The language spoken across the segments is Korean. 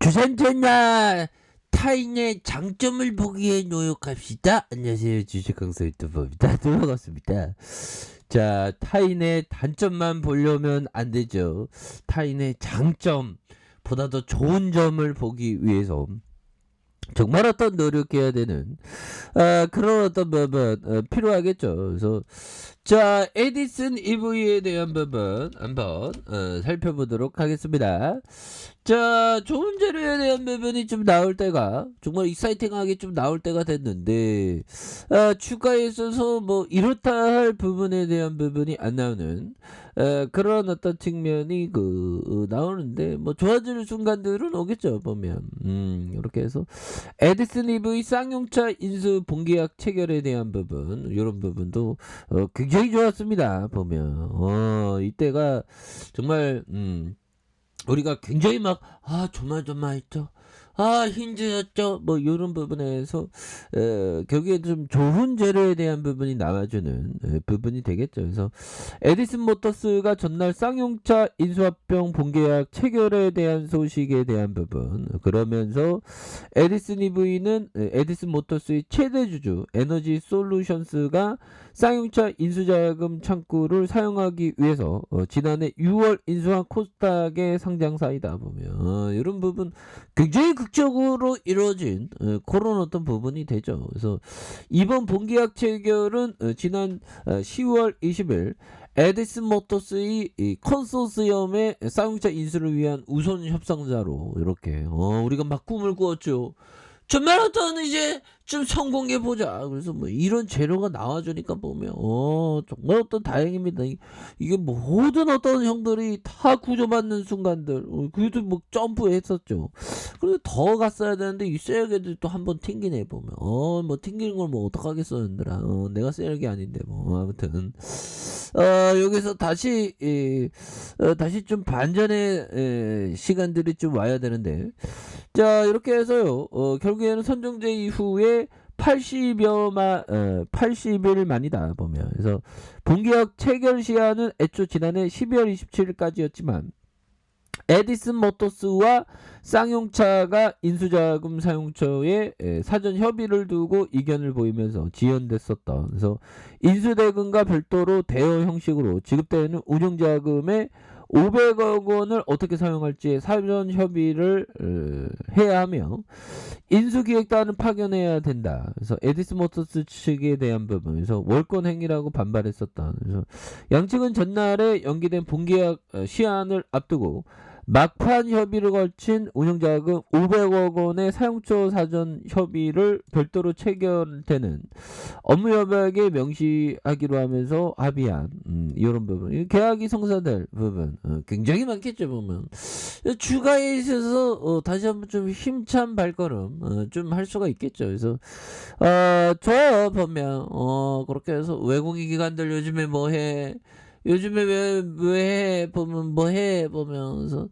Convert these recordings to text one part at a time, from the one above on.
주산전자 타인의 장점을 보기에 노력합시다. 안녕하세요. 주식강사 유튜버입니다. 반갑습니다. 자, 타인의 단점만 보려면 안 되죠. 타인의 장점보다 더 좋은 점을 보기 위해서 정말 어떤 노력해야 되는 그런 어떤 부분 필요하겠죠. 그래서 자, 에디슨 EV에 대한 부분 한번 살펴보도록 하겠습니다. 자, 좋은 재료에 대한 부분이 좀 나올 때가 정말 익사이팅하게 좀 나올 때가 됐는데 주가에 있어서 뭐 이렇다 할 부분에 대한 부분이 안 나오는 그런 어떤 측면이 나오는데 뭐 좋아질 순간들은 오겠죠 보면 이렇게 해서 에디슨 EV 쌍용차 인수 본계약 체결에 대한 부분 이런 부분도 굉장히 좋았습니다 보면 이때가 정말 우리가 굉장히 막 조마조마했죠. 힘들었죠. 뭐 이런 부분에서 결국에 좀 좋은 재료에 대한 부분이 나와주는 부분이 되겠죠. 그래서 에디슨 모터스가 전날 쌍용차 인수합병 본계약 체결에 대한 소식에 대한 부분 그러면서 에디슨 EV는 에디슨 모터스의 최대 주주 에너지 솔루션스가 쌍용차 인수자금 창구를 사용하기 위해서 지난해 6월 인수한 코스닥의 상장사이다 보면 이런 부분 굉장히 극적으로 이루어진 그런 어떤 부분이 되죠. 그래서 이번 본계약 체결은 지난 10월 20일 에디슨 모터스의 컨소시엄의 쌍용차 인수를 위한 우선 협상자로 이렇게 우리가 막 꿈을 꾸었죠. 정말 어떤 이제 좀 성공해보자. 그래서 뭐 이런 재료가 나와주니까 보면 정말 어떤 다행입니다. 이게 모든 어떤 형들이 다 구조받는 순간들 그래도 뭐 점프했었죠. 그리고 더 갔어야 되는데 이 세력애들이 또 한번 튕기네 보면 뭐 튕기는 걸 뭐 어떡하겠어 얘들아. 내가 세력이 아닌데 뭐 아무튼 여기서 다시 다시 좀 반전의 시간들이 좀 와야 되는데 자 이렇게 해서요 결국에는 선정제 이후에 80일 만이다 보면 그래서 본계약 체결 시한은 애초 지난해 12월 27일까지였지만 에디슨 모터스와 쌍용차가 인수자금 사용처에 사전 협의를 두고 이견을 보이면서 지연됐었던 그래서 인수대금과 별도로 대여 형식으로 지급되는 운영자금의 500억 원을 어떻게 사용할지 사전 협의를 해야 하며 인수기획단은 파견해야 된다. 그래서 에디슨 모터스 측에 대한 부분에서 월권 행위라고 반발했었다. 그래서 양측은 전날에 연기된 본계약 시한을 앞두고 막판 협의를 거친 운영자금 500억 원의 사용처 사전 협의를 별도로 체결되는 업무 협약에 명시하기로 하면서 합의한 이런 부분 계약이 성사될 부분 굉장히 많겠죠 보면 주가에 있어서 다시 한번 좀 힘찬 발걸음 좀 할 수가 있겠죠. 그래서 좋아요 보면 그렇게 해서 외국인 기관들 요즘에 뭐해 요즘에 왜 보면 뭐해 보면서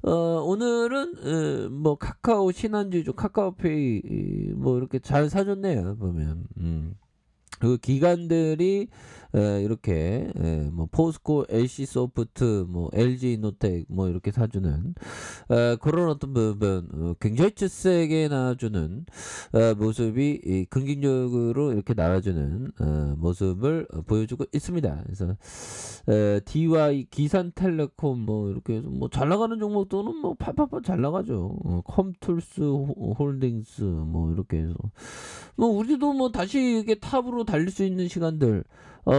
오늘은 뭐 카카오 신한주죠 카카오페이 뭐 이렇게 잘 사줬네요 보면 그 기관들이 이렇게 뭐 포스코, LC소프트, 뭐 LG노텍 뭐 이렇게 사주는 그런 어떤 부분 굉장히 세게 나와주는 모습이 긍정적으로 이렇게 나와주는 모습을 보여주고 있습니다. 그래서 DY, 기산텔레콤 뭐 이렇게 해서 뭐 잘 나가는 종목들은 뭐 팔팔팔 잘 나가죠. 컴툴스 홀딩스 뭐 이렇게 해서 뭐 우리도 뭐 다시 이게 탑으로 달릴 수 있는 시간들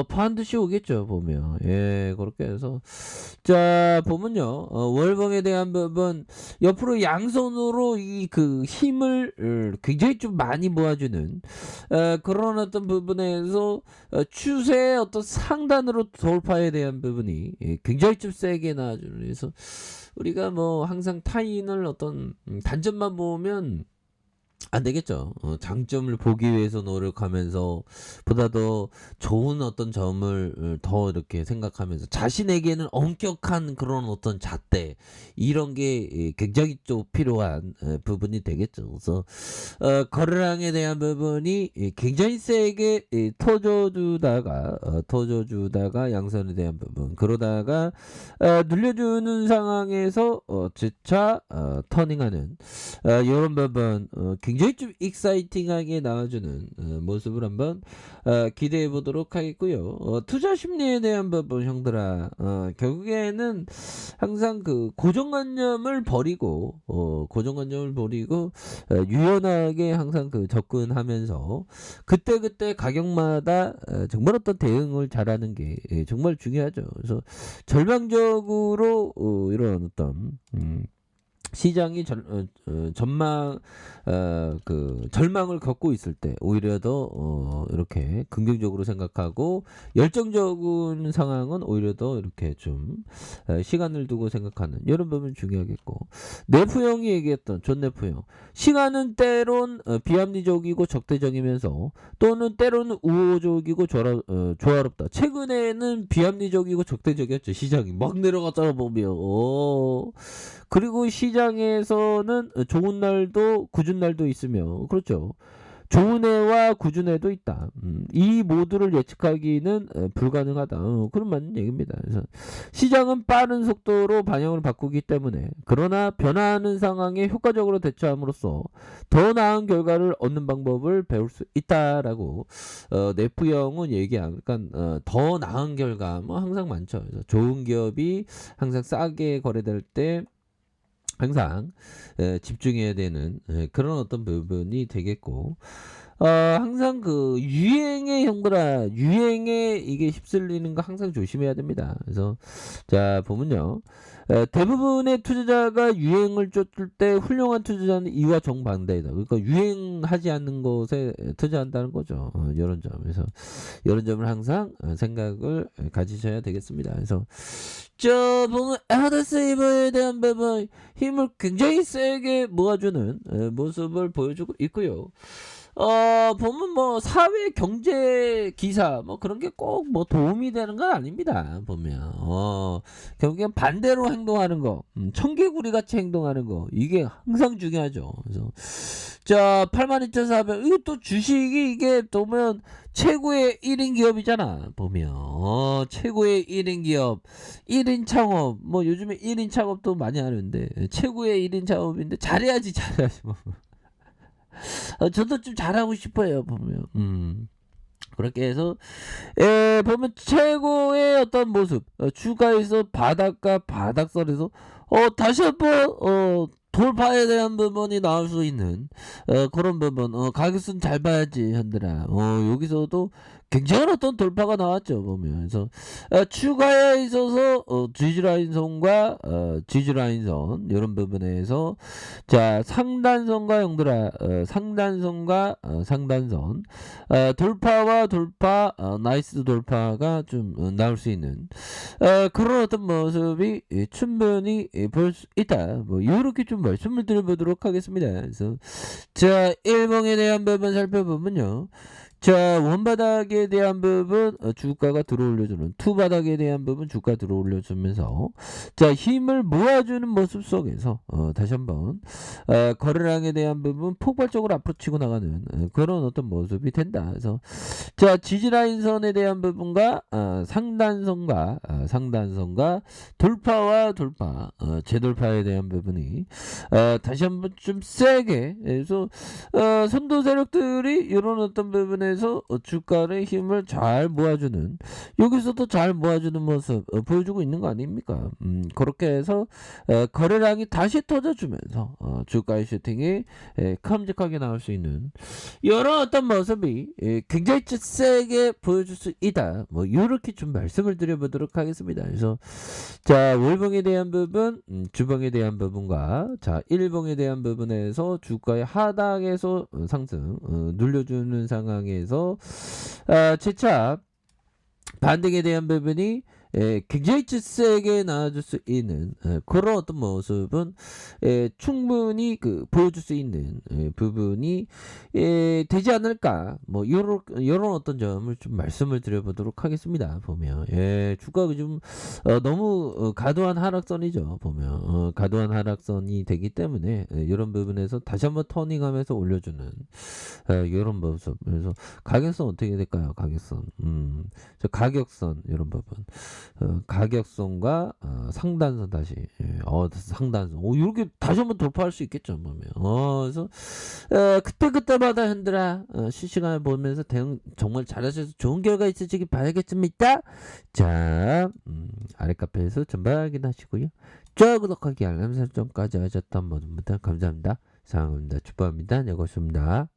반드시 오겠죠 보면 그렇게 해서 자 보면요 월봉에 대한 부분 옆으로 양손으로 이 힘을 굉장히 좀 많이 모아주는 그런 어떤 부분에서 추세의 어떤 상단으로 돌파에 대한 부분이 굉장히 좀 세게 나와주는 그래서 우리가 뭐 항상 타인을 어떤 단점만 보면 안 되겠죠. 장점을 보기 위해서 노력하면서 보다 더 좋은 어떤 점을 더 이렇게 생각하면서 자신에게는 엄격한 그런 어떤 잣대 이런 게 굉장히 또 필요한 부분이 되겠죠. 그래서 거래량에 대한 부분이 굉장히 세게 터져주다가 양선에 대한 부분 그러다가 눌려주는 상황에서 재차 터닝하는 요런 부분 굉장히 좀 익사이팅하게 나와주는 모습을 한번 기대해 보도록 하겠고요. 투자 심리에 대한 부분 형들아 결국에는 항상 그 고정관념을 버리고 유연하게 항상 그 접근하면서 그때그때 가격마다 정말 어떤 대응을 잘하는 게 정말 중요하죠. 그래서 절망적으로 이런 어떤 시장이 절망을 겪고 있을 때 오히려 더 이렇게 긍정적으로 생각하고 열정적인 상황은 오히려 더 이렇게 좀 시간을 두고 생각하는 이런 부분이 중요하겠고 네프 형이 얘기했던 존 네프 형 시간은 때론 비합리적이고 적대적이면서 또는 때로는 우호적이고 조화롭다. 최근에는 비합리적이고 적대적이었죠. 시장이 막 내려갔잖아 보면 그리고 시장에서는 좋은 날도 궂은 날도 있으며 그렇죠. 좋은 해와 궂은 해도 있다. 이 모두를 예측하기는 불가능하다. 그런 맞는 얘기입니다. 그래서 시장은 빠른 속도로 방향을 바꾸기 때문에 그러나 변화하는 상황에 효과적으로 대처함으로써 더 나은 결과를 얻는 방법을 배울 수 있다라고 네프 형은 얘기한 그러니까 더 나은 결과 뭐 항상 많죠. 그래서 좋은 기업이 항상 싸게 거래될 때 항상 집중해야 되는 그런 어떤 부분이 되겠고 항상 그 유행에 이게 휩쓸리는 거 항상 조심해야 됩니다. 그래서 자 보면요. 대부분의 투자자가 유행을 쫓을 때 훌륭한 투자자는 이와 정반대이다. 그러니까 유행하지 않는 것에 투자한다는 거죠. 이런 점에서 이런 점을 항상 생각을 가지셔야 되겠습니다. 그래서 저 보면 에하드세이버에 대한 부분 힘을 굉장히 세게 모아주는 모습을 보여주고 있고요. 보면 뭐 사회 경제 기사 뭐 그런 게 꼭 뭐 도움이 되는 건 아닙니다. 보면 결국엔 반대로 행동하는 거, 청개구리 같이 행동하는 거 이게 항상 중요하죠. 그래서 자 82,400 이것도 주식이 이게 보면 최고의 1인 기업이잖아. 보면 최고의 1인 기업, 1인 창업 뭐 요즘에 1인 창업도 많이 하는데 최고의 1인 창업인데 잘해야지 뭐. 저도 좀 잘하고 싶어요 보면 그렇게 해서 보면 최고의 어떤 모습 주가에서 바닥과 바닥선에서 다시 한번 돌파에 대한 부분이 나올 수 있는 그런 부분 가격선 잘 봐야지 현들아 여기서도 굉장한 어떤 돌파가 나왔죠 보면 그래서 추가에 있어서 지지라인선과 지지라인선 이런 부분에서 자 상단선과 형들아 상단선과 상단선 돌파와 돌파 나이스 돌파가 좀 나올 수 있는 그런 어떤 모습이 충분히 볼 수 있다 뭐 이렇게 좀 말씀을 드려보도록 하겠습니다. 그래서 자 일봉에 대한 부분 살펴보면요. 자 원바닥에 대한 부분 주가가 들어올려주는 투바닥에 대한 부분 주가 들어올려주면서 자 힘을 모아주는 모습 속에서 다시 한번 거래량에 대한 부분 폭발적으로 앞으로 치고 나가는 그런 어떤 모습이 된다. 그래서 자 지지라인선에 대한 부분과 상단선과 돌파와 돌파 재돌파에 대한 부분이 다시 한번 좀 세게 그래서 선도 세력들이 이런 어떤 부분에서 주가의 힘을 잘 모아주는 여기서도 잘 모아주는 모습 보여주고 있는 거 아닙니까? 그렇게 해서 거래량이 다시 터져주면서 주가의 슈팅이 큼직하게 나올 수 있는 이런 어떤 모습이 굉장히 세게 보여줄 수 있다. 뭐 이렇게 좀 말씀을 드려보도록 하겠습니다. 그래서 자 월봉에 대한 부분, 주봉에 대한 부분과 자 일봉에 대한 부분에서 주가의 하락에서 상승 눌려주는 상황에서 재차 반등에 대한 부분이 굉장히 세게 나와줄 수 있는 그런 어떤 모습은 충분히 그 보여줄 수 있는 부분이 되지 않을까 뭐 요런 어떤 점을 좀 말씀을 드려보도록 하겠습니다. 보면 주가가 좀 너무 과도한 하락선이죠. 보면 과도한 하락선이 되기 때문에 이런 부분에서 다시 한번 터닝하면서 올려주는 요런 모습. 그래서 가격선 어떻게 될까요? 가격선 저 가격선 이런 부분 가격선과 상단선 다시 상단선 이렇게 다시 한번 돌파할 수 있겠죠. 보면 그래서 그때그때마다 흔들어 실시간을 보면서 대응 정말 잘하셔서 좋은 결과 있으시길 바라겠습니다. 자 아래 카페에서 전방 확인하시고요. 좋아요 구독하기 알람 설정까지 하셨던 모든 분들 감사합니다. 사랑합니다. 축복합니다. 네 고맙습니다.